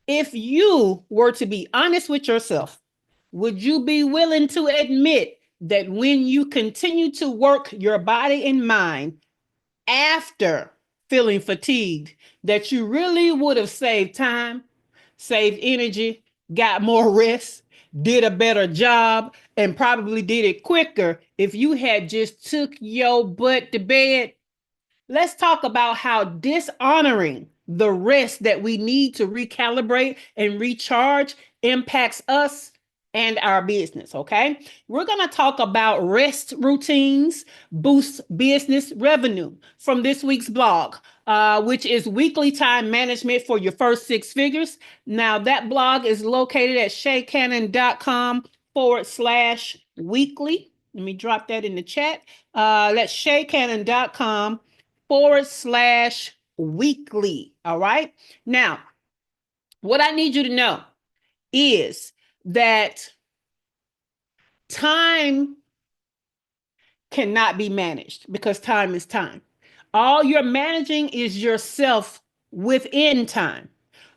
If you were to be honest with yourself, would you be willing to admit that when you continue to work your body and mind after feeling fatigued, that you really would have saved time, saved energy, got more rest, did a better job, and probably did it quicker if you had just took your butt to bed? Let's talk about how dishonoring the rest that we need to recalibrate and recharge impacts us and our business. Okay, we're going to talk about rest routines boost business revenue from this week's blog, which is weekly time management for your first six figures. Now that blog is located at shaycannon.com/weekly. Let me drop that in the chat. That's shaycannon.com/weekly. All right. Now, what I need you to know is that time cannot be managed because time is time. All you're managing is yourself within time.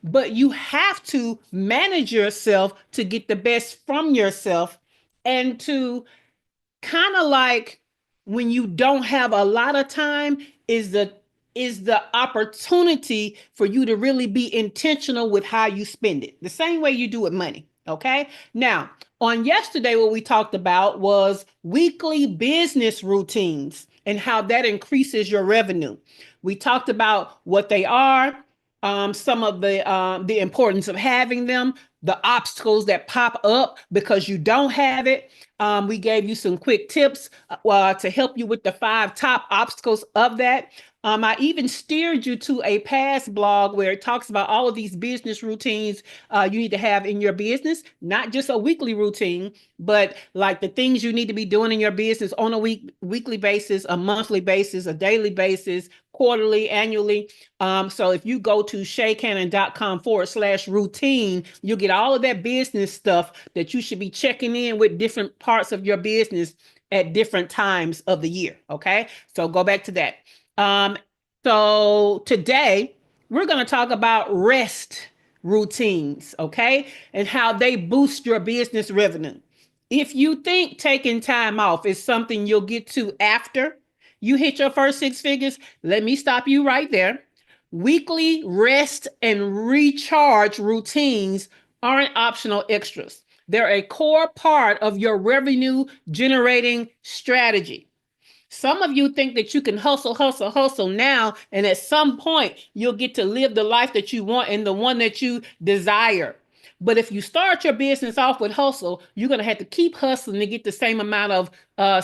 But you have to manage yourself to get the best from yourself and to kind of like when you don't have a lot of time is the opportunity for you to really be intentional with how you spend it, the same way you do with money. Okay, now on yesterday what we talked about was weekly business routines and how that increases your revenue. We talked about what they are, some of the importance of having them, the obstacles that pop up because you don't have it. We gave you some quick tips to help you with the 5 top obstacles of that. I even steered you to a past blog where it talks about all of these business routines you need to have in your business, not just a weekly routine, but like the things you need to be doing in your business on a weekly basis, a monthly basis, a daily basis, quarterly, annually. So if you go to shaycannon.com/routine, you'll get all of that business stuff that you should be checking in with different parts of your business at different times of the year. Okay. So go back to that. Um, so today we're going to talk about rest routines. Okay. And how they boost your business revenue. If you think taking time off is something you'll get to after you hit your first six figures, let me stop you right there. Weekly rest and recharge routines aren't optional extras. They're a core part of your revenue generating strategy. Some of you think that you can hustle, hustle, hustle now, and at some point you'll get to live the life that you want and the one that you desire. But if you start your business off with hustle, you're going to have to keep hustling to get the same amount of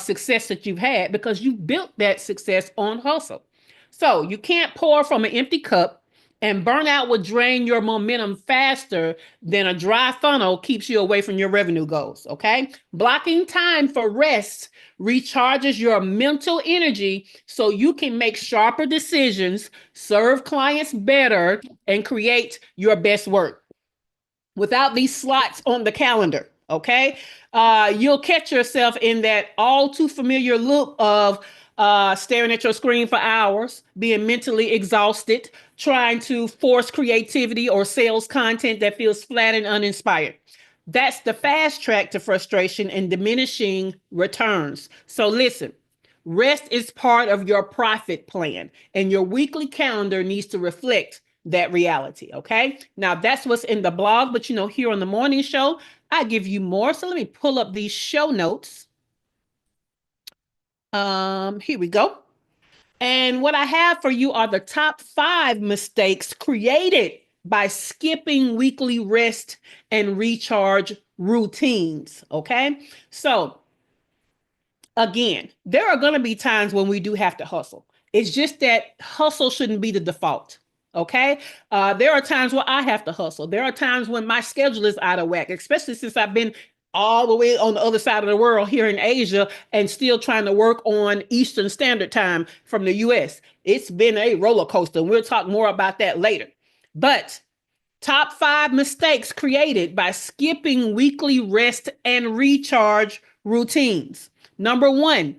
success that you've had because you built that success on hustle. So you can't pour from an empty cup, and burnout will drain your momentum faster than a dry funnel keeps you away from your revenue goals. Okay. Blocking time for rest recharges your mental energy so you can make sharper decisions, serve clients better, and create your best work without these slots on the calendar. Okay. You'll catch yourself in that all too familiar loop of staring at your screen for hours, being mentally exhausted, trying to force creativity or sales content that feels flat and uninspired. That's the fast track to frustration and diminishing returns. So listen, rest is part of your profit plan, and your weekly calendar needs to reflect that reality. Okay. Now that's what's in the blog, but here on the morning show, I give you more. So let me pull up these show notes. Here we go. And what I have for you are the top 5 mistakes created by skipping weekly rest and recharge routines. Okay. So again, there are going to be times when we do have to hustle. It's just that hustle shouldn't be the default. Okay. There are times where I have to hustle. There are times when my schedule is out of whack, especially since I've been all the way on the other side of the world here in Asia and still trying to work on Eastern Standard Time from the US. It's been a roller coaster. We'll talk more about that later. But top 5 mistakes created by skipping weekly rest and recharge routines. Number 1,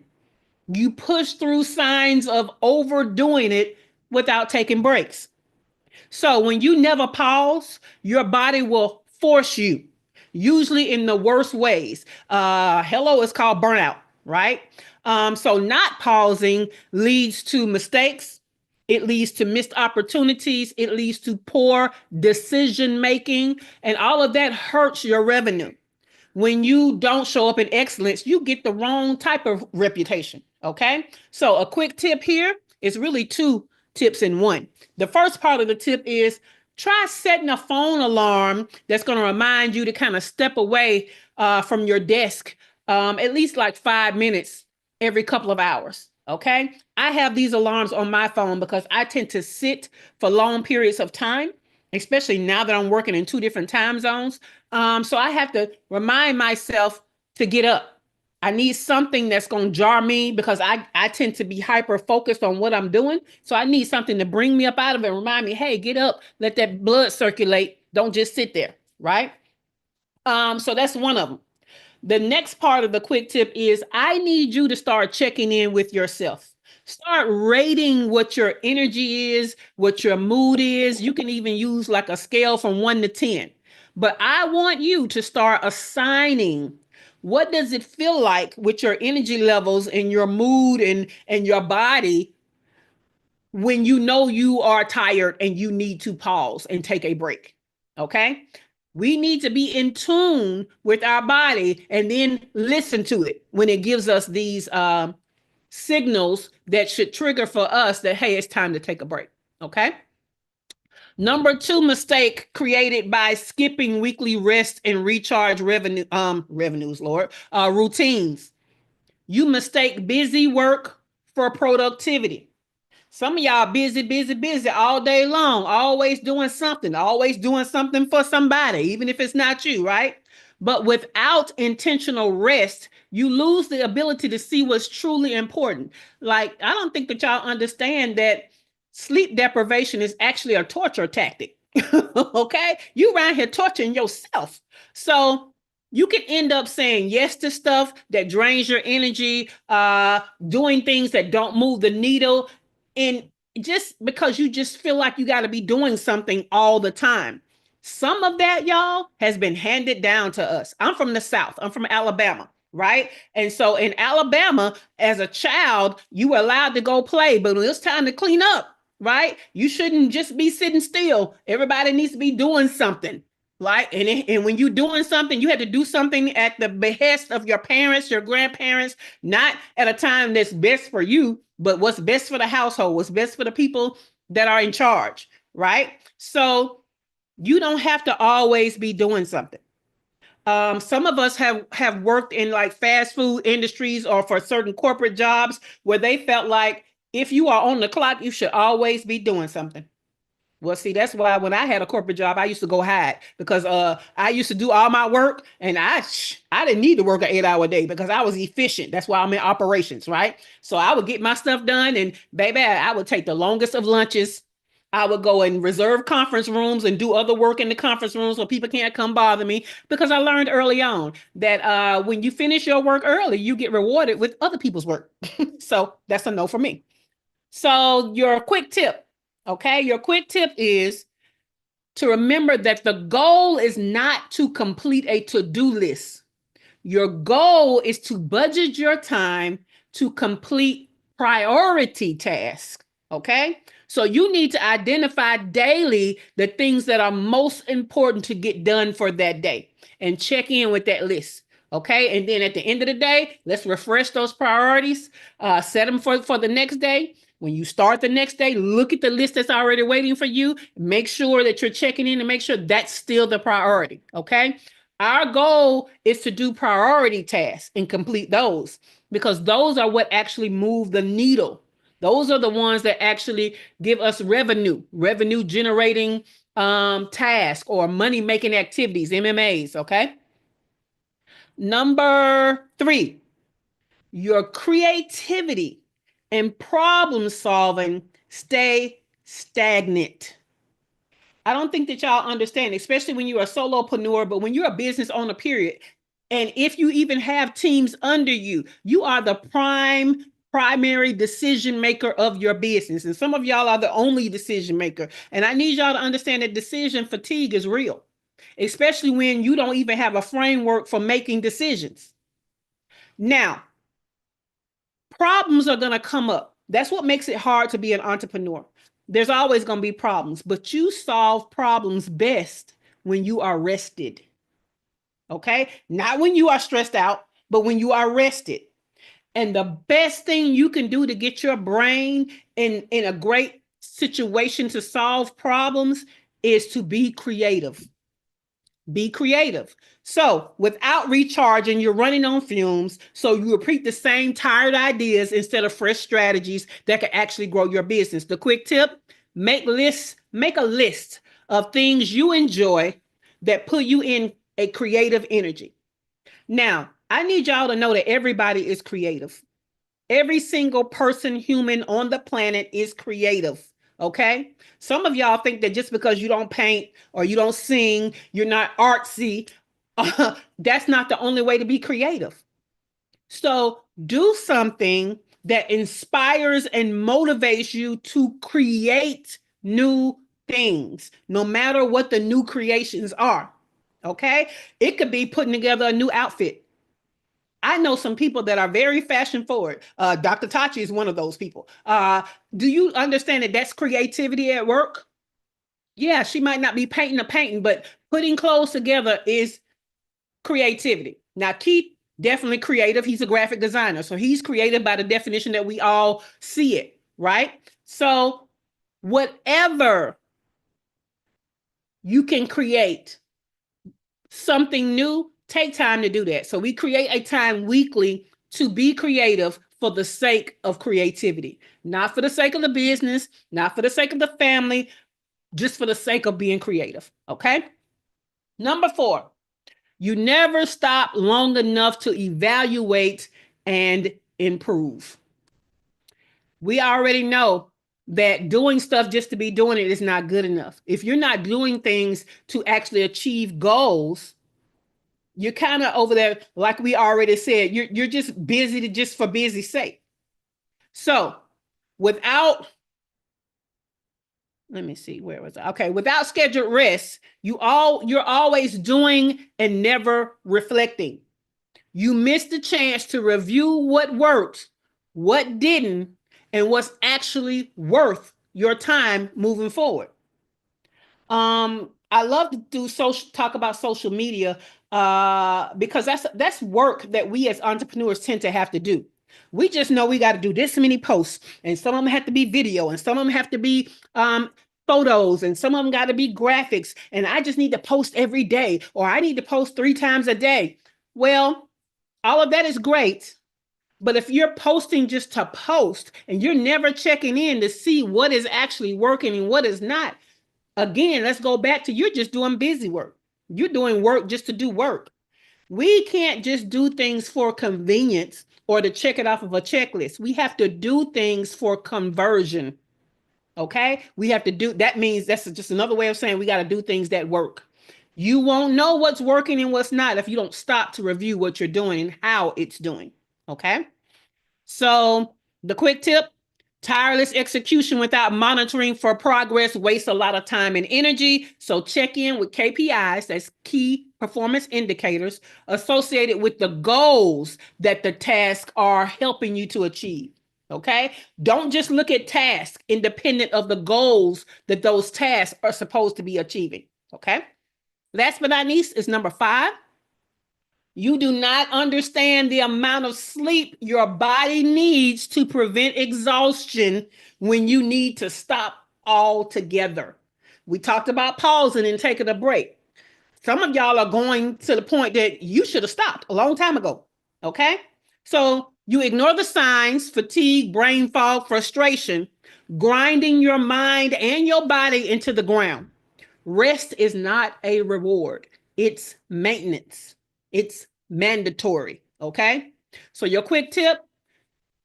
you push through signs of overdoing it without taking breaks. So when you never pause, your body will force you, usually in the worst ways. Hello, it's called burnout, right? So not pausing leads to mistakes. It leads to missed opportunities. It leads to poor decision making, and all of that hurts your revenue. When you don't show up in excellence, you get the wrong type of reputation. Okay. So, a quick tip here is really two tips in one. The first part of the tip is try setting a phone alarm that's going to remind you to kind of step away from your desk at least like 5 minutes every couple of hours. Okay. I have these alarms on my phone because I tend to sit for long periods of time, especially now that I'm working in two different time zones. So I have to remind myself to get up. I need something that's going to jar me because I tend to be hyper focused on what I'm doing. So I need something to bring me up out of it and remind me, hey, get up, let that blood circulate. Don't just sit there, right? So that's one of them. The next part of the quick tip is I need you to start checking in with yourself. Start rating what your energy is, what your mood is. You can even use like a scale from 1 to 10. But I want you to start assigning what does it feel like with your energy levels and your mood and your body when you know you are tired and you need to pause and take a break. Okay? We need to be in tune with our body and then listen to it when it gives us these signals that should trigger for us that, hey, it's time to take a break. Okay? Number two mistake created by skipping weekly rest and recharge revenues, Lord, routines. You mistake busy work for productivity. Some of y'all busy, busy, busy all day long, always doing something for somebody, even if it's not you, right? But without intentional rest, you lose the ability to see what's truly important. Like, I don't think that y'all understand that sleep deprivation is actually a torture tactic. Okay? You around here torturing yourself. So you can end up saying yes to stuff that drains your energy, doing things that don't move the needle, and just because you just feel like you got to be doing something all the time. Some of that, y'all, has been handed down to us. I'm from the South. I'm from Alabama, right? And so in Alabama, as a child, you were allowed to go play, but when it's time to clean up, right? You shouldn't just be sitting still. Everybody needs to be doing something. Right. And when you're doing something, you had to do something at the behest of your parents, your grandparents, not at a time that's best for you, but what's best for the household, what's best for the people that are in charge. Right. So you don't have to always be doing something. Some of us have worked in like fast food industries or for certain corporate jobs where they felt like if you are on the clock, you should always be doing something. Well, see, that's why when I had a corporate job, I used to go hide because I used to do all my work and I didn't need to work an 8 hour day because I was efficient. That's why I'm in operations, right? So I would get my stuff done and baby, I would take the longest of lunches. I would go and reserve conference rooms and do other work in the conference rooms so people can't come bother me because I learned early on that when you finish your work early, you get rewarded with other people's work. So that's a no for me. So your quick tip, okay? Your quick tip is to remember that the goal is not to complete a to-do list. Your goal is to budget your time to complete priority tasks, okay? So you need to identify daily the things that are most important to get done for that day and check in with that list. Okay. And then at the end of the day, let's refresh those priorities, set them for the next day. When you start the next day, look at the list that's already waiting for you. Make sure that you're checking in and make sure that's still the priority. Okay. Our goal is to do priority tasks and complete those because those are what actually move the needle. Those are the ones that actually give us revenue generating tasks or money making activities, MMAs. Okay. Number three, your creativity and problem solving stay stagnant. I don't think that y'all understand, especially when you're a solopreneur, but when you're a business owner, period. And if you even have teams under you, you are the prime primary decision maker of your business. And some of y'all are the only decision maker. And I need y'all to understand that decision fatigue is real, especially when you don't even have a framework for making decisions. Now, problems are going to come up. That's what makes it hard to be an entrepreneur. There's always going to be problems, but you solve problems best when you are rested. Okay? Not when you are stressed out, but when you are rested. And the best thing you can do to get your brain in a great situation to solve problems is to be creative. Be creative. So without recharging, you're running on fumes. So you repeat the same tired ideas instead of fresh strategies that can actually grow your business. The quick tip, make a list of things you enjoy that put you in a creative energy. Now, I need y'all to know that everybody is creative. Every single person, human on the planet is creative. Okay. Some of y'all think that just because you don't paint or you don't sing, you're not artsy. That's not the only way to be creative. So do something that inspires and motivates you to create new things, no matter what the new creations are. Okay. It could be putting together a new outfit. I know some people that are very fashion forward. Dr. Tachi is one of those people. Do you understand that that's creativity at work? Yeah, she might not be painting a painting, but putting clothes together is creativity. Now, Keith, definitely creative. He's a graphic designer. So he's creative by the definition that we all see it, right? So whatever you can create something new, take time to do that. So we create a time weekly to be creative for the sake of creativity, not for the sake of the business, not for the sake of the family, just for the sake of being creative. Okay. Number 4, you never stop long enough to evaluate and improve. We already know that doing stuff just to be doing it is not good enough. If you're not doing things to actually achieve goals, you're kind of over there, like we already said, you're just busy to just for busy sake. So without, let me see, where was I? Okay, without scheduled rest, you're always doing and never reflecting. You miss the chance to review what worked, what didn't, and what's actually worth your time moving forward. I love to do talk about social media because that's work that we as entrepreneurs tend to have to do. We just know we got to do this many posts, and some of them have to be video, and some of them have to be photos, and some of them got to be graphics. And I just need to post every day, or I need to post 3 times a day. Well, all of that is great. But if you're posting just to post and you're never checking in to see what is actually working and what is not, again, let's go back to you're just doing busy work. You're doing work just to do work. We can't just do things for convenience or to check it off of a checklist. We have to do things for conversion. Okay? We have to do, that means that's just another way of saying we got to do things that work. You won't know what's working and what's not if you don't stop to review what you're doing and how it's doing. Okay? So the quick tip, tireless execution without monitoring for progress wastes a lot of time and energy. So check in with KPIs, that's key performance indicators, associated with the goals that the tasks are helping you to achieve. Okay? Don't just look at tasks independent of the goals that those tasks are supposed to be achieving. Okay? Last but not least is number 5. You do not understand the amount of sleep your body needs to prevent exhaustion when you need to stop altogether. We talked about pausing and taking a break. Some of y'all are going to the point that you should have stopped a long time ago. Okay? So you ignore the signs, fatigue, brain fog, frustration, grinding your mind and your body into the ground. Rest is not a reward. It's maintenance. It's mandatory. Okay. So your quick tip,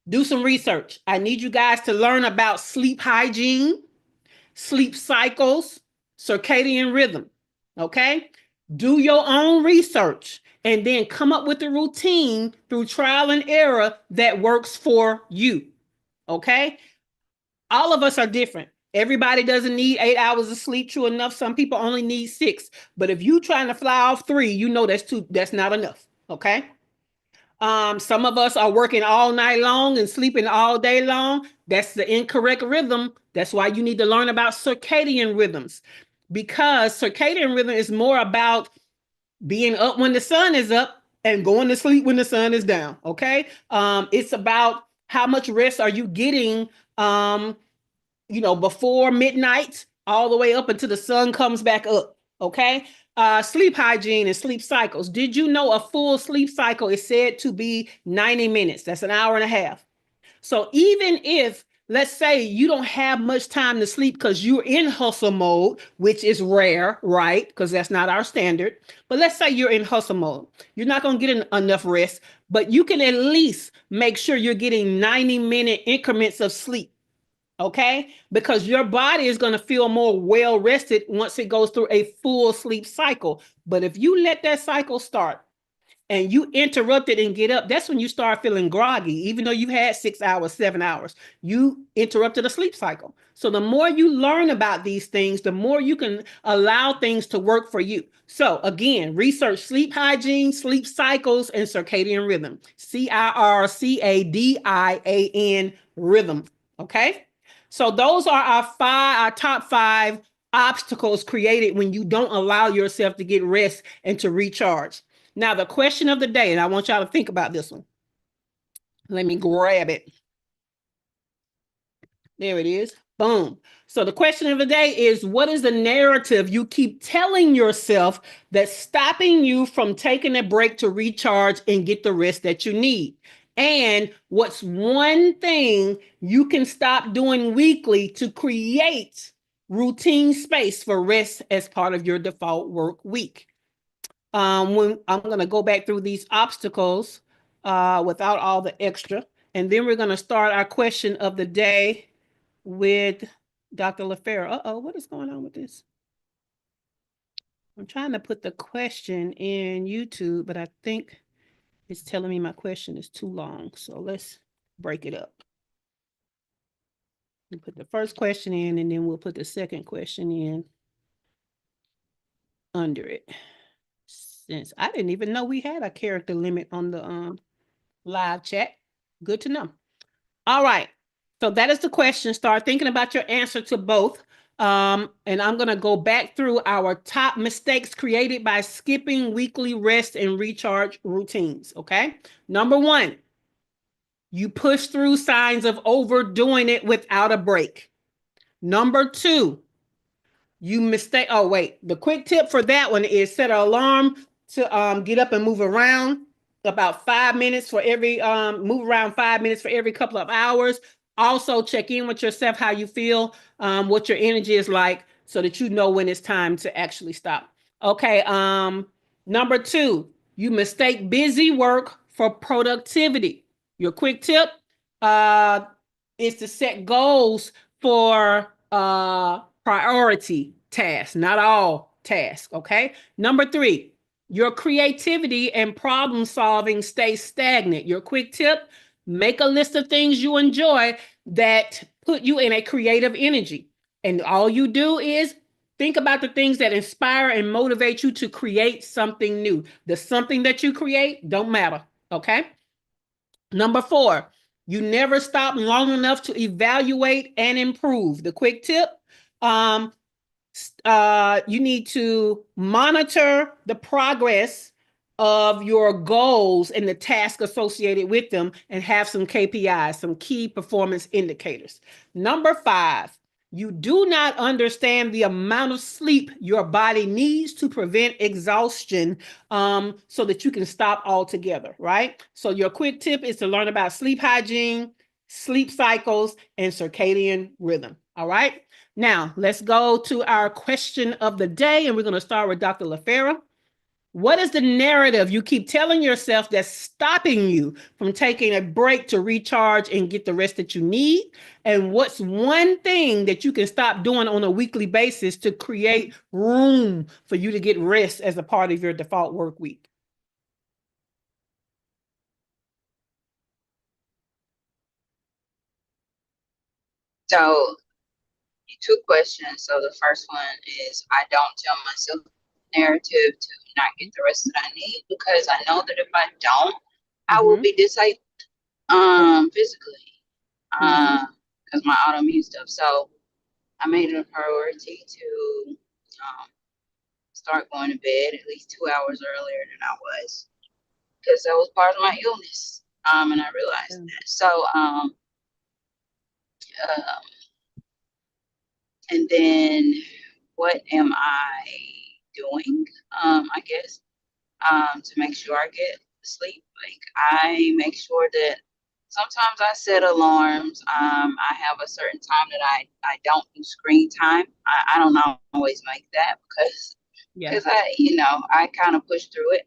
do some research. I need you guys to learn about sleep hygiene, sleep cycles, circadian rhythm. Okay. Do your own research and then come up with a routine through trial and error that works for you. Okay? All of us are different. Everybody doesn't need 8 hours of sleep. True enough, some people only need 6. But if you trying to fly off 3, you know that's not enough. Okay. Some of us are working all night long and sleeping all day long. That's the incorrect rhythm. That's why you need to learn about circadian rhythms, because circadian rhythm is more about being up when the sun is up and going to sleep when the sun is down. Okay. It's about how much rest are you getting, before midnight all the way up until the sun comes back up. Okay. Sleep hygiene and sleep cycles. Did you know a full sleep cycle is said to be 90 minutes? That's an hour and a half. So even if, let's say, you don't have much time to sleep because you're in hustle mode, which is rare, right? Because that's not our standard. But let's say you're in hustle mode. You're not going to get enough rest, but you can at least make sure you're getting 90-minute increments of sleep. Okay, because your body is going to feel more well rested once it goes through a full sleep cycle. But if you let that cycle start and you interrupt it and get up, that's when you start feeling groggy. Even though you had 6 hours, 7 hours, you interrupted a sleep cycle. So the more you learn about these things, the more you can allow things to work for you. So again, research sleep hygiene, sleep cycles, and circadian rhythm. CIRCADIAN rhythm. Okay. So those are our top 5 obstacles created when you don't allow yourself to get rest and to recharge. Now, the question of the day, and I want y'all to think about this one. Let me grab it. There it is. Boom. So the question of the day is, what is the narrative you keep telling yourself that's stopping you from taking a break to recharge and get the rest that you need? And what's one thing you can stop doing weekly to create routine space for rest as part of your default work week? When I'm going to go back through these obstacles without all the extra, and then we're going to start our question of the day with Dr. LaFera. What is going on with this? I'm trying to put the question in YouTube, but I think it's telling me my question is too long. So let's break it up. We put the first question in, and then we'll put the second question in under it. Since I didn't even know we had a character limit on the live chat. Good to know. All right. So that is the question. Start thinking about your answer to both. And I'm going to go back through our top mistakes created by skipping weekly rest and recharge routines. Okay. Number 1, you push through signs of overdoing it without a break. Number 2, you mistake. Oh, wait. The quick tip for that one is set an alarm to get up and move around about 5 minutes for every move around 5 minutes for every couple of hours. Also check in with yourself, how you feel, what your energy is like, so that you know when it's time to actually stop. Okay. Number 2, you mistake busy work for productivity. Your quick tip is to set goals for priority tasks, not all tasks. Okay. Number 3, your creativity and problem solving stay stagnant. Your quick tip, make a list of things you enjoy that put you in a creative energy. And all you do is think about the things that inspire and motivate you to create something new. The something that you create don't matter. Okay. Number 4, you never stop long enough to evaluate and improve. The quick tip, you need to monitor the progress of your goals and the task associated with them, and have some KPIs, some key performance indicators. Number 5, you do not understand the amount of sleep your body needs to prevent exhaustion, so that you can stop altogether, right? So your quick tip is to learn about sleep hygiene, sleep cycles, and circadian rhythm. All right. Now, let's go to our question of the day, and we're going to start with Dr. LaFera. What is the narrative you keep telling yourself that's stopping you from taking a break to recharge and get the rest that you need? And what's one thing that you can stop doing on a weekly basis to create room for you to get rest as a part of your default work week? So, two questions. So the first one is I don't tell myself narrative to not get the rest that I need because I know that if I don't, I will Mm-hmm. be disabled physically Mm-hmm. because my autoimmune stuff. So I made it a priority to start going to bed at least 2 hours earlier than I was because that was part of my illness. And I realized that. So uh, and then what am I doing? I guess to make sure I get sleep. Like I make sure that sometimes I set alarms. I have a certain time that I don't do screen time. I don't always make that because Yeah. I kind of push through it.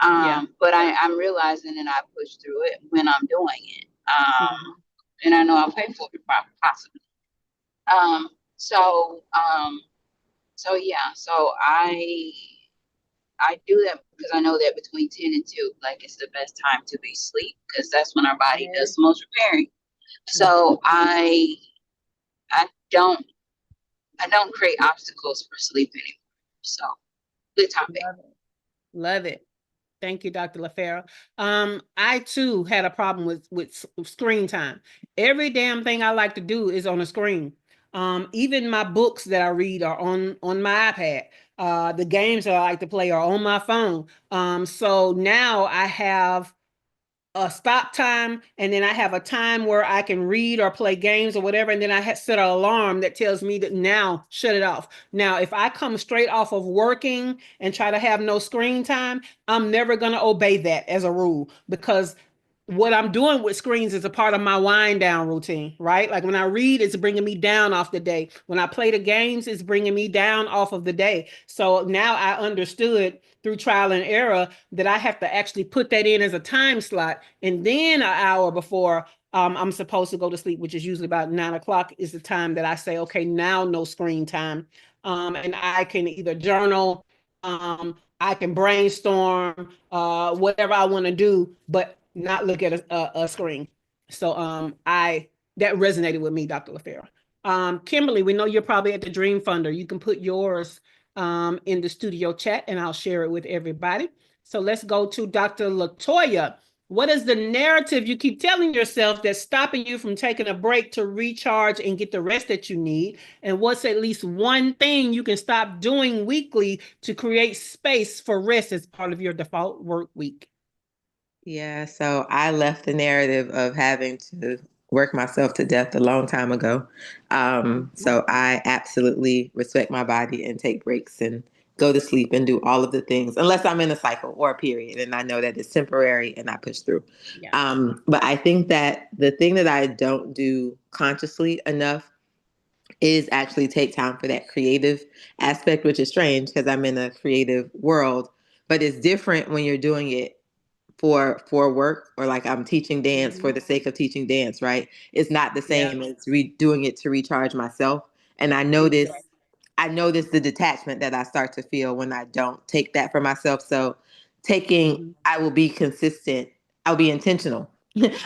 Yeah. But I'm realizing that I push through it when I'm doing it. Mm-hmm. And I know I'll pay for it possibly. Um, so um, so yeah, so I do that because I know that between 10 and 2, like it's the best time to be asleep because that's when our body does the most repairing. So I don't I don't create obstacles for sleep anymore. So good topic. Love it. Love it. Thank you, Dr. LaFera. I too had a problem with screen time. Every damn thing I like to do is on a screen. Even my books that I read are on my iPad. The games that I like to play are on my phone. So now I have a stop time, and then I have a time where I can read or play games or whatever, and then I set an alarm that tells me that now shut it off. Now if I come straight off of working and try to have no screen time, I'm never going to obey that as a rule, because what I'm doing with screens is a part of my wind down routine, right? Like when I read, it's bringing me down off the day. When I play the games, it's bringing me down off of the day. So now I understood through trial and error that I have to actually put that in as a time slot. And then an hour before I'm supposed to go to sleep, which is usually about 9 o'clock, is the time that I say, okay, now no screen time. And I can either journal, I can brainstorm, whatever I want to do, but not look at a screen. So I that resonated with me, Dr. LaFera. Kimberly, we know you're probably at the Dream Funder. You can put yours in the studio chat and I'll share it with everybody. So let's go to Dr. Latoya. What is the narrative you keep telling yourself that's stopping you from taking a break to recharge and get the rest that you need? And what's at least one thing you can stop doing weekly to create space for rest as part of your default work week? Yeah, so I left the narrative of having to work myself to death a long time ago. So I absolutely respect my body and take breaks and go to sleep and do all of the things, unless I'm in a cycle or a period and I know that it's temporary and I push through. Yeah. But I think that the thing that I don't do consciously enough is actually take time for that creative aspect, which is strange because I'm in a creative world, but it's different when you're doing it for work, or like I'm teaching dance for Mhm. the sake of teaching dance, right? It's not the Yeah, same as doing it to recharge myself. And exactly. I notice the detachment that I start to feel when I don't take that for myself. So taking Mhm. I will be consistent. I'll be intentional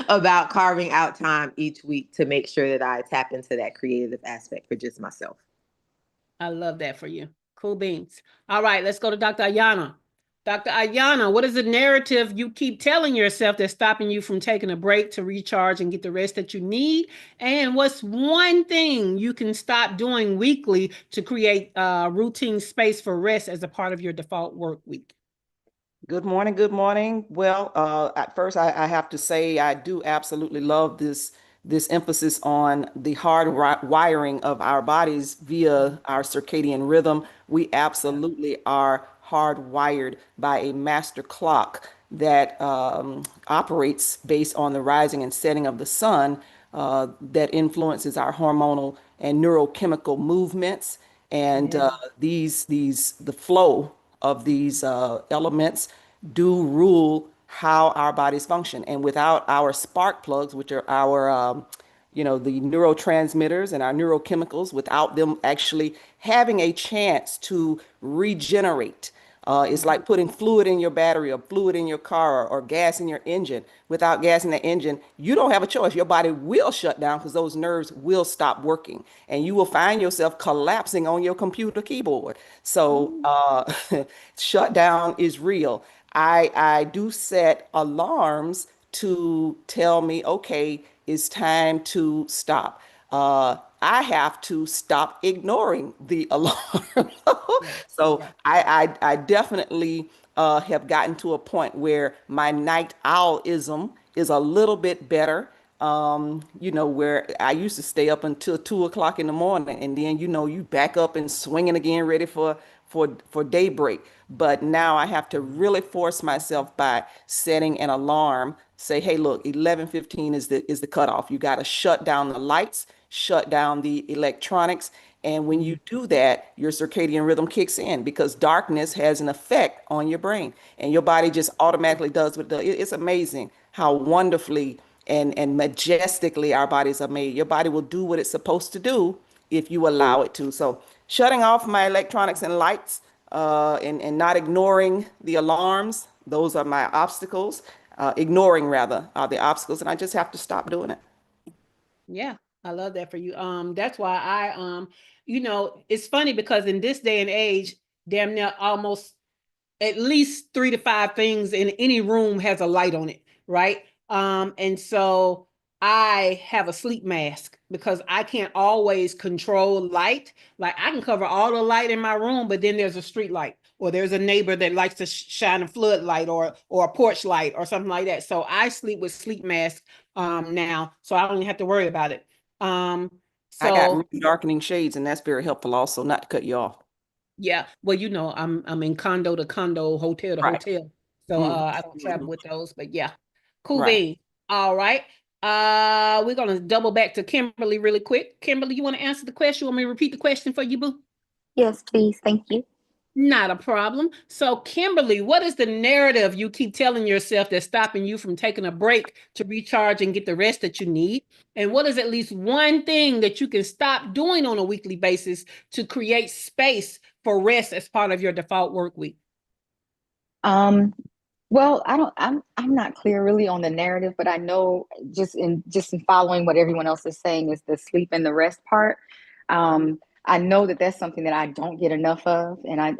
about carving out time each week to make sure that I tap into that creative aspect for just myself. I love that for you. Cool beans. All right, let's go to Dr. Ayana. Dr. Ayana, what is the narrative you keep telling yourself that's stopping you from taking a break to recharge and get the rest that you need? And what's one thing you can stop doing weekly to create routine space for rest as a part of your default work week? Good morning. Good morning. Well, at first, I have to say I do absolutely love this emphasis on the wiring of our bodies via our circadian rhythm. We absolutely are hardwired by a master clock that operates based on the rising and setting of the sun, that influences our hormonal and neurochemical movements, and Yeah. the flow of these elements do rule how our bodies function. And without our spark plugs, which are our the neurotransmitters and our neurochemicals, without them actually having a chance to regenerate, It's like putting fluid in your battery or fluid in your car or gas in your engine. Without gas in the engine, you don't have a choice. Your body will shut down because those nerves will stop working and you will find yourself collapsing on your computer keyboard. So shutdown is real. I do set alarms to tell me, okay, it's time to stop. I have to stop ignoring the alarm. So Yeah. I definitely have gotten to a point where my night owlism is a little bit better. Where I used to stay up until 2 o'clock in the morning, and then you back up and swinging again, ready for daybreak. But now I have to really force myself by setting an alarm. Say, hey, look, 11:15 is the cutoff. You got to shut down the lights, shut down the electronics. And when you do that, your circadian rhythm kicks in because darkness has an effect on your brain and your body just automatically does what it does. It's amazing how wonderfully and majestically our bodies are made. Your body will do what it's supposed to do if you allow it to. So shutting off my electronics and lights and not ignoring the alarms, those are my obstacles. Ignoring rather are the obstacles, and I just have to stop doing it. Yeah, I love that for you. That's why it's funny because in this day and age, damn near almost at least 3 to 5 things in any room has a light on it, right? And so I have a sleep mask because I can't always control light. Like I can cover all the light in my room, but then there's a street light or there's a neighbor that likes to shine a floodlight or a porch light or something like that. So I sleep with sleep mask now, so I don't even have to worry about it. Um, I got so room darkening shades, and that's very helpful also, not to cut you off. yeah, well, I'm in condo to condo, hotel to Right. hotel. So Mhm. I don't travel with those, but yeah. Cool Right. bean. All right. We're gonna double back to Kimberly really quick. Kimberly, you want to answer the question? You want me to repeat the question for you, boo? Yes, please. Thank you. Not a problem. So, Kimberly, what is the narrative you keep telling yourself that's stopping you from taking a break to recharge and get the rest that you need? And what is at least one thing that you can stop doing on a weekly basis to create space for rest as part of your default work week? Um, well, I'm not clear really on the narrative, but I know just in following what everyone else is saying is the sleep and the rest part. I know that that's something that I don't get enough of, and I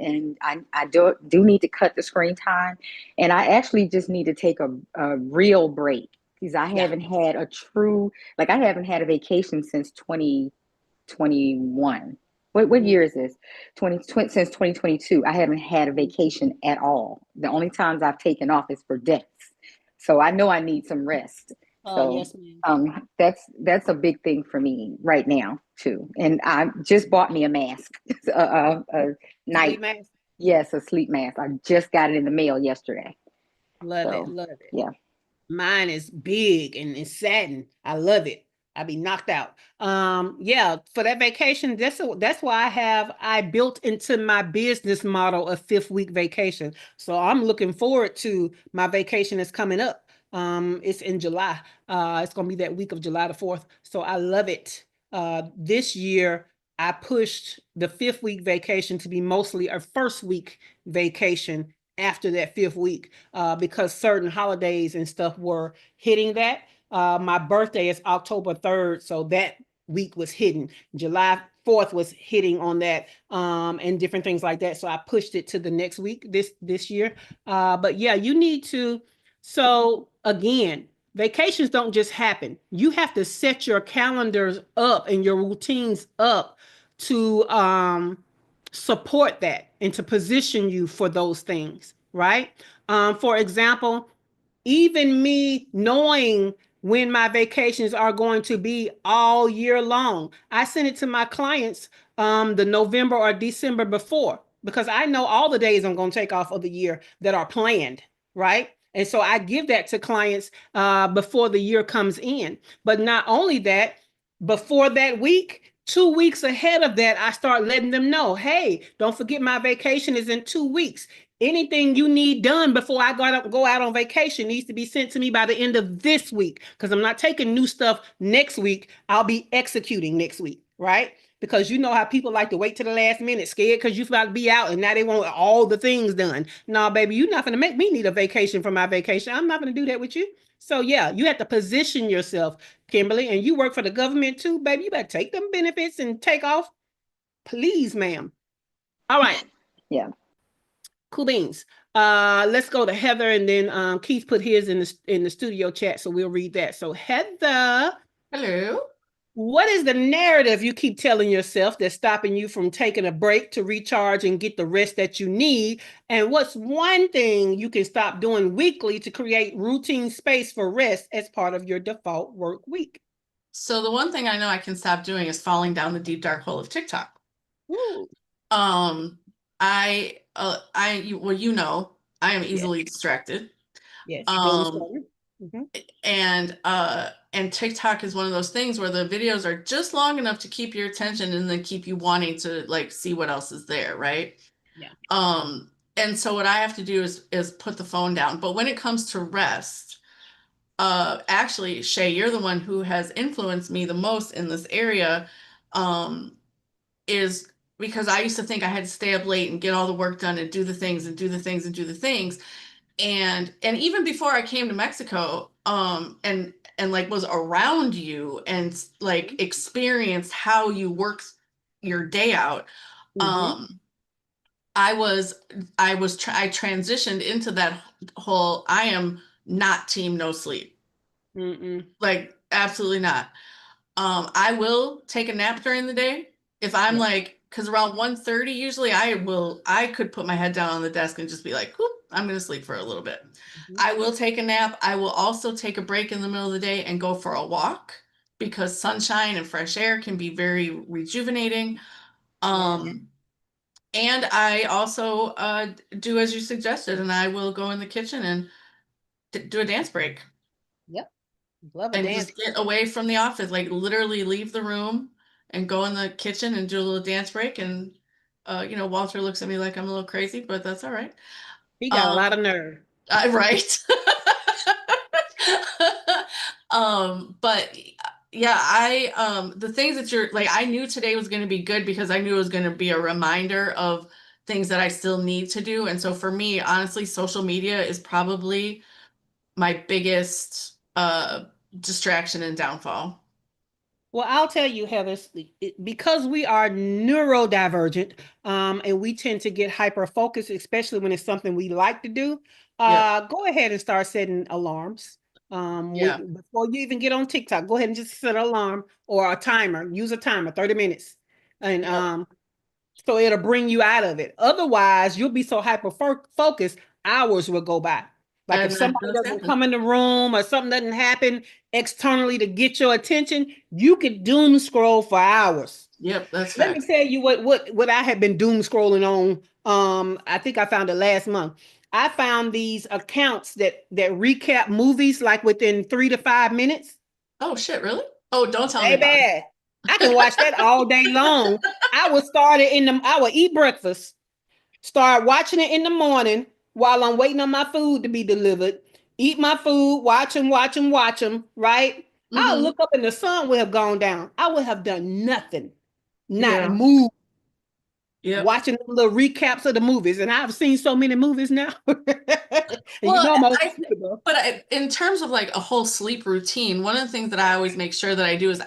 do need to cut the screen time, and I actually just need to take a real break because I Yeah. haven't had a true I haven't had a vacation since 2021. What year is this? 2020, since 2022. I haven't had a vacation at all. The only times I've taken off is for deaths. So I know I need some rest. So Yes, ma'am. that's a big thing for me right now too. And I just bought me a mask, a night. Sleep mask. Yes, a sleep mask. I just got it in the mail yesterday. Love it. So Love it. yeah. Mine is big and it's satin. I love it. I be knocked out. Yeah, for that vacation, that's why I built into my business model a 5th week vacation. So I'm looking forward to my vacation that's coming up. It's in July. It's gonna be that week of July the 4th. So I love it. This year I pushed the 5th week vacation to be mostly a 1st week vacation after that 5th week because certain holidays and stuff were hitting that. My birthday is October 3rd, so that week was hidden. July 4th was hitting on that and different things like that. So I pushed it to the next week this year. But yeah, you need to. So again, vacations don't just happen. You have to set your calendars up and your routines up to support that and to position you for those things, right? For example, even me knowing when my vacations are going to be all year long, I send it to my clients the November or December before because I know all the days I'm going to take off of the year that are planned, right? And so I give that to clients before the year comes in. But not only that, before that week, 2 weeks ahead of that, I start letting them know, hey, don't forget my vacation is in 2 weeks. Anything you need done before I go out on vacation needs to be sent to me by the end of this week because I'm not taking new stuff next week. I'll be executing next week, right? because you know how people like to wait to the last minute, scared because you about to be out and now they want all the things done. No, baby, you're not going to make me need a vacation from my vacation. I'm not going to do that with you. So yeah, you have to position yourself, Kimberly, and you work for the government too, baby. You better take them benefits and take off. Please, ma'am. All right. Yeah. Cool beans. Let's go to Heather, and then Keith put his in the studio chat, so we'll read that. So Heather, Hello. what is the narrative you keep telling yourself that's stopping you from taking a break to recharge and get the rest that you need? And what's one thing you can stop doing weekly to create routine space for rest as part of your default work week? So the one thing I know I can stop doing is falling down the deep dark hole of TikTok. Ooh. Well, you know, I am easily distracted. Yes. Mm-hmm. And TikTok is one of those things where the videos are just long enough to keep your attention and then keep you wanting to like see what else is there, right? Yeah. And so what I have to do is put the phone down. But when it comes to rest, actually, Shay, you're the one who has influenced me the most in this area, is because I used to think I had to stay up late and get all the work done and do the things and do the things and do the things. And even before I came to Mexico, and like was around you and like experienced how you work your day out, I transitioned into that whole, I am not team no sleep. Like absolutely not. I will take a nap during the day if I'm like, because around 1:30 usually I could put my head down on the desk and just be like, whoop, I'm gonna sleep for a little bit. I will take a nap. I will also take a break in the middle of the day and go for a walk because sunshine and fresh air can be very rejuvenating. And I also do as you suggested, and I will go in the kitchen and do a dance break. Yep. Love a And dance. just get away from the office, like literally leave the room and go in the kitchen and do a little dance break. And Walter looks at me like I'm a little crazy, but that's all right. He got a lot of nerve. Right. But yeah, the things that you're like, I knew today was going to be good because I knew it was going to be a reminder of things that I still need to do. And so for me, honestly, social media is probably my biggest distraction and downfall. Well, I'll tell you, Heather, because we are neurodivergent, and we tend to get hyper focused, especially when it's something we like to do. Go ahead and start setting alarms. Before you even get on TikTok, go ahead and just set an alarm or a timer. Use a timer, 30 minutes, and so it'll bring you out of it. Otherwise, you'll be so hyper focused, hours will go by. Like if somebody doesn't come in the room or something doesn't happen externally to get your attention, you could doom scroll for hours. Yep, that's Let me tell you what I have been doom scrolling on. I think I found it last month. I found these accounts that recap movies like within 3 to 5 minutes. Oh shit, really? Oh, don't tell me. Bad. I can watch that all day long. I would eat breakfast, start watching it in the morning while I'm waiting on my food to be delivered. Eat my food, watch them, right? I'll look up and the sun will have gone down. I would have done nothing, not move. Watching the little recaps of the movies, and I've seen so many movies now. In terms of like a whole sleep routine, one of the things that I always make sure that I do is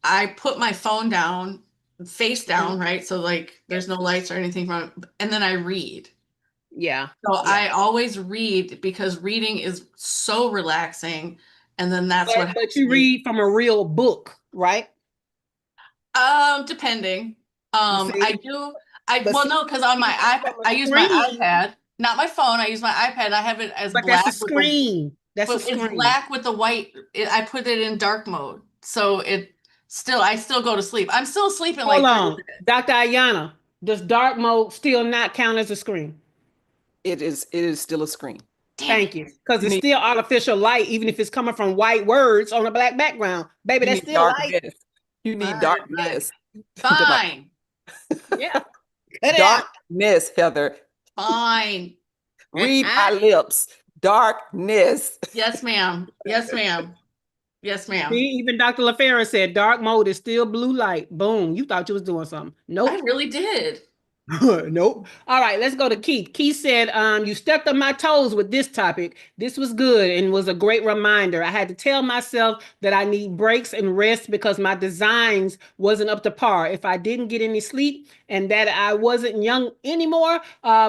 I put my phone down, face down, right? So like there's no lights or anything from it, and then I read. I always read because reading is so relaxing, and then that's what. But you read from a real book, right? Depending. I do. No, because on my iPad, I use my iPad, not my phone. I use my iPad. I have it as black. That's a screen. It's black with the white. I put it in dark mode, so I still go to sleep. I'm still sleeping. Hold on, Dr. Ayana. Does dark mode still not count as a screen? It is still a screen. Thank you. Because it's still artificial light, even if it's coming from white words on a black background. Baby, that's still light. You need darkness. Fine. Yeah. Darkness, Heather. Fine. Read my lips. Darkness. Yes, ma'am. Yes, ma'am. Yes, ma'am. Even Dr. LaFera said dark mode is still blue light. Boom. You thought you was doing something. Nope. I really did. Nope. All right, let's go to Keith. Keith said, you stepped on my toes with this topic. This was good and was a great reminder. I had to tell myself that I need breaks and rest because my designs wasn't up to par. If I didn't get any sleep and that I wasn't young anymore,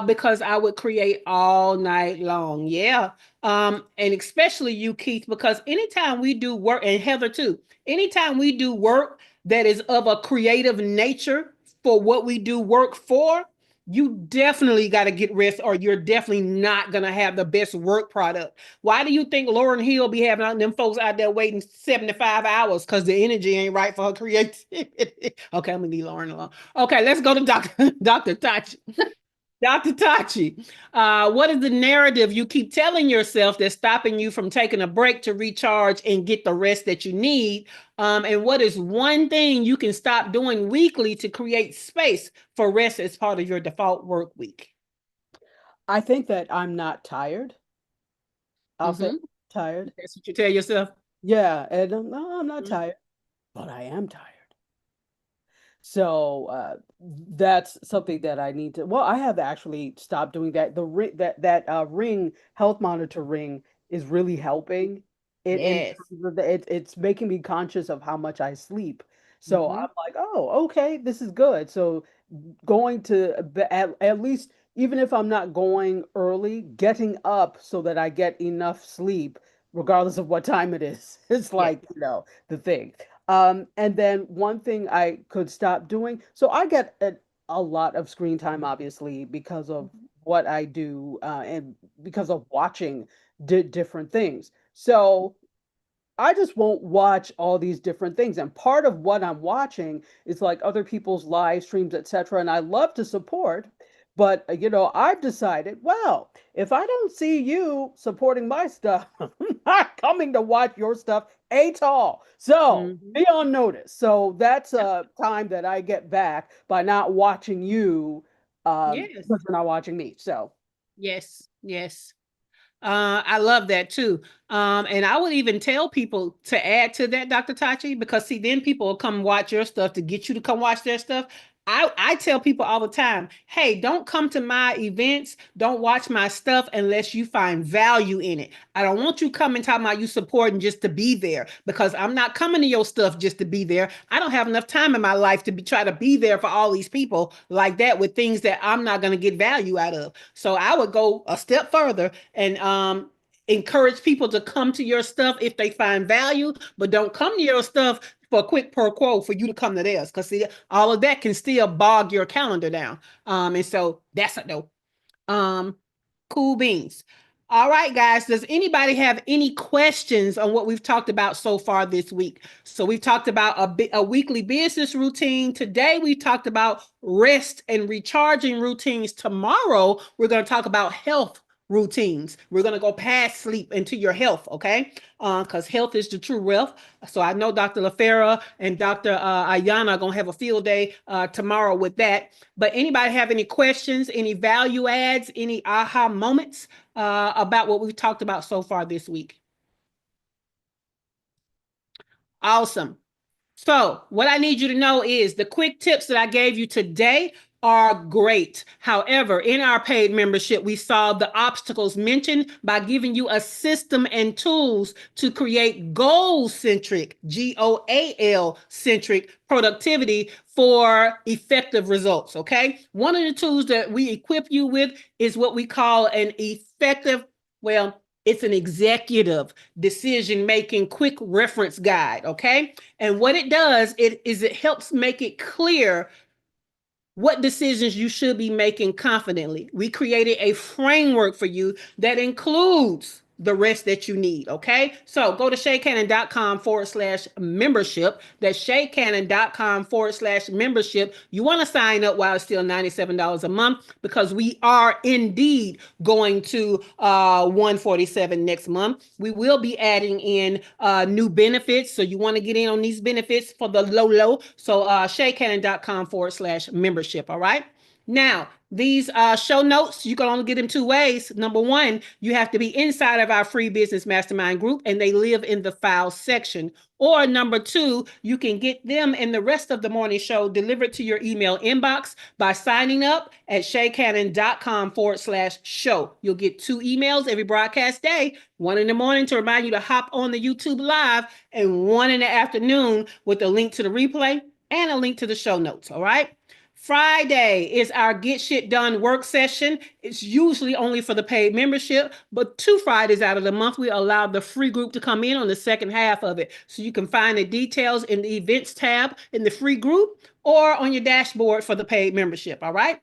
because I would create all night long. Yeah. And especially you, Keith, because anytime we do work, and Heather too, anytime we do work that is of a creative nature, for what we do work for, you definitely got to get rest or you're definitely not going to have the best work product. Why do you think Lauryn Hill be having them folks out there waiting 75 hours? Because the energy ain't right for her creativity. Okay, I'm going to leave Lauryn alone. Okay, let's go to Dr. Tachi. Dr. Tachi, what is the narrative you keep telling yourself that's stopping you from taking a break to recharge and get the rest that you need? And what is one thing you can stop doing weekly to create space for rest as part of your default work week? I think that I'm not tired. I'll say tired. That's what you tell yourself? Yeah, and no, I'm not tired, but I am tired. So that's something that I need to. Well, I have actually stopped doing that. The ring that ring health monitor ring is really helping. Yes. It's making me conscious of how much I sleep. So I'm like, oh, okay, this is good. So going to at least, even if I'm not going early, getting up so that I get enough sleep, regardless of what time it is, it's like, the thing. And then one thing I could stop doing. So I get a lot of screen time, obviously, because of what I do, and because of watching different things. So I just won't watch all these different things. And part of what I'm watching is like other people's live streams, etc. And I love to support, but I've decided, well, if I don't see you supporting my stuff, I'm not coming to watch your stuff at all. So be on notice. So that's a time that I get back by not watching you, Yes. because you're not watching me. So yes. I love that too. And I would even tell people to add to that, Dr. Tachi, because see, then people will come watch your stuff to get you to come watch their stuff. I tell people all the time, hey, don't come to my events, don't watch my stuff unless you find value in it. I don't want you coming talking about you supporting just to be there, because I'm not coming to your stuff just to be there. I don't have enough time in my life to try to be there for all these people like that with things that I'm not going to get value out of. So I would go a step further and encourage people to come to your stuff if they find value, but don't come to your stuff for a quick per quo for you to come to theirs, because see, all of that can still bog your calendar down. And so that's a no. Cool beans. All right, guys. Does anybody have any questions on what we've talked about so far this week? So we've talked about a weekly business routine. Today, we talked about rest and recharging routines. Tomorrow, we're going to talk about health routines. We're going to go past sleep into your health, okay? Because health is the true wealth. So I know Dr. LaFera and Dr. Ayana are going to have a field day tomorrow with that. But anybody have any questions, any value adds, any aha moments about what we've talked about so far this week? Awesome. So what I need you to know is the quick tips that I gave you today are great. However, in our paid membership, we solve the obstacles mentioned by giving you a system and tools to create goal-centric, GOAL-centric productivity for effective results, okay? One of the tools that we equip you with is what we call an effective, it's an executive decision-making quick reference guide, okay? And what it does, it helps make it clear what decisions you should be making confidently. We created a framework for you that includes the rest that you need, okay? So go to shaycannon.com/membership. That's shaycannon.com/membership. You want to sign up while it's still $97 a month, because we are indeed going to 147 next month. We will be adding in new benefits. So you want to get in on these benefits for the low. So shaycannon.com/membership, all right? Now, these show notes, you can only get them two ways. Number one, you have to be inside of our free business mastermind group and they live in the file section. Or number two, you can get them and the rest of the morning show delivered to your email inbox by signing up at shaycannon.com/show. You'll get 2 emails every broadcast day, one in the morning to remind you to hop on the YouTube live and one in the afternoon with a link to the replay and a link to the show notes. All right. Friday is our Get Shit Done work session. It's usually only for the paid membership, but 2 Fridays out of the month, we allow the free group to come in on the second half of it. So you can find the details in the events tab in the free group or on your dashboard for the paid membership. All right.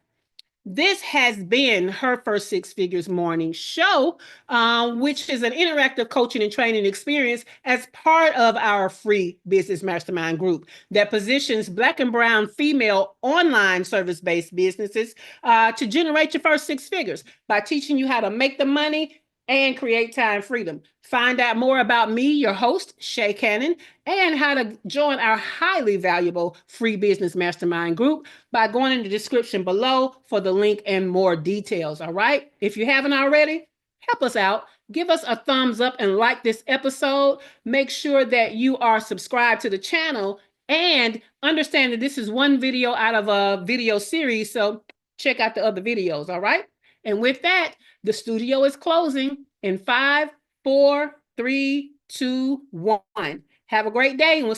This has been Her First Six Figures Morning Show, which is an interactive coaching and training experience as part of our free business mastermind group that positions Black and Brown female online service-based businesses to generate your first 6 figures by teaching you how to make the money and create time freedom. Find out more about me, your host, Shay Cannon, and how to join our highly valuable free business mastermind group by going in the description below for the link and more details. All right. If you haven't already, help us out. Give us a thumbs up and like this episode. Make sure that you are subscribed to the channel and understand that this is one video out of a video series. So check out the other videos. All right. And with that, the studio is closing in 5, 4, 3, 2, 1. Have a great day. And we'll